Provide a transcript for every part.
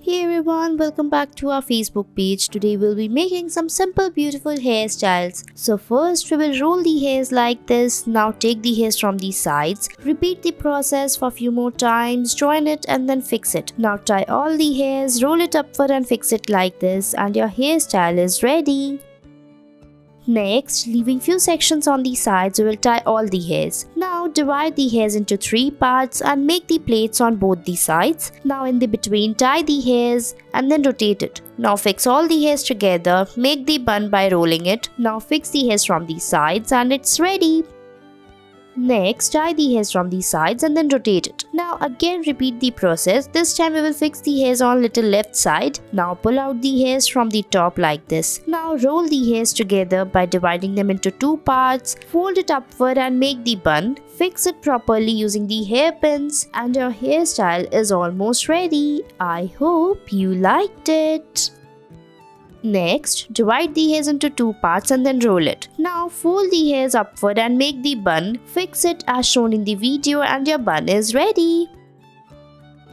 Hey everyone, welcome back to our Facebook page. Today we'll be making some simple beautiful hairstyles. So first we will roll the hairs like this. Now take the hairs from the sides. Repeat the process for a few more times. Join it and then fix it. Now tie all the hairs, roll it upward and fix it like this and your hairstyle is ready. Next, leaving few sections on the sides, we will tie all the hairs. Now divide the hairs into 3 parts and make the plaits on both the sides. Now in the between, tie the hairs and then rotate it. Now fix all the hairs together, make the bun by rolling it. Now fix the hairs from the sides and it's ready. Next, tie the hairs from the sides and then rotate it. Now again repeat the process. This time we will fix the hairs on little left side. Now pull out the hairs from the top like this. Now roll the hairs together by dividing them into 2 parts. Fold it upward and make the bun. Fix it properly using the hairpins and your hairstyle is almost ready. I hope you liked it. Next, divide the hairs into 2 parts and then roll it. Now fold the hairs upward and make the bun. Fix it as shown in the video and your bun is ready.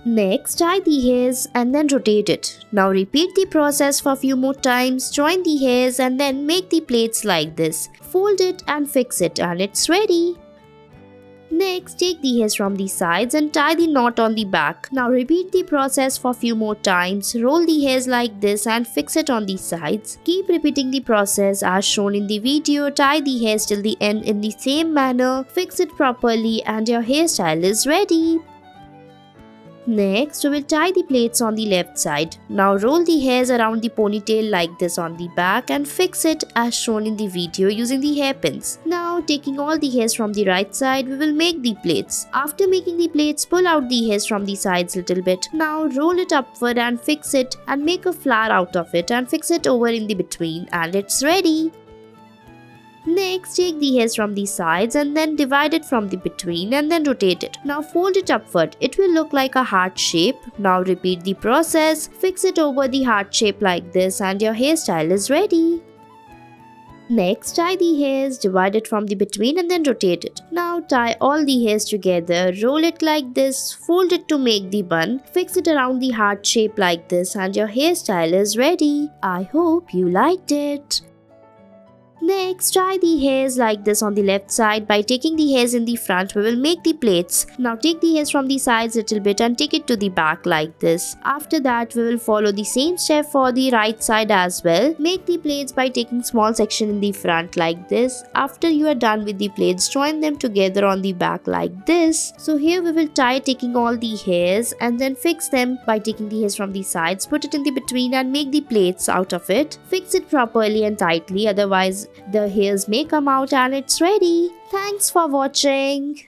Next, tie the hairs and then rotate it. Now repeat the process for a few more times. Join the hairs and then make the plaits like this. Fold it and fix it and it's ready. Next, take the hairs from the sides and tie the knot on the back. Now repeat the process for a few more times. Roll the hairs like this and fix it on the sides. Keep repeating the process as shown in the video. Tie the hairs till the end in the same manner. Fix it properly and your hairstyle is ready. Next, we will tie the plaits on the left side. Now roll the hairs around the ponytail like this on the back and fix it as shown in the video using the hairpins. Now taking all the hairs from the right side, we will make the plaits. After making the plaits, pull out the hairs from the sides little bit. Now roll it upward and fix it and make a flower out of it and fix it over in the between and it's ready. Next, take the hairs from the sides and then divide it from the between and then rotate it. Now fold it upward. It will look like a heart shape. Now repeat the process. Fix it over the heart shape like this and your hairstyle is ready. Next, tie the hairs, divide it from the between and then rotate it. Now tie all the hairs together, roll it like this, fold it to make the bun, fix it around the heart shape like this and your hairstyle is ready. I hope you liked it. Next, tie the hairs like this on the left side. By taking the hairs in the front, we will make the plaits. Now take the hairs from the sides a little bit and take it to the back like this. After that, we will follow the same step for the right side as well. Make the plaits by taking small section in the front like this. After you are done with the plaits, join them together on the back like this. So here we will tie taking all the hairs and then fix them by taking the hairs from the sides, put it in the between and make the plaits out of it. Fix it properly and tightly, otherwise the hairs may come out and it's ready. Thanks for watching.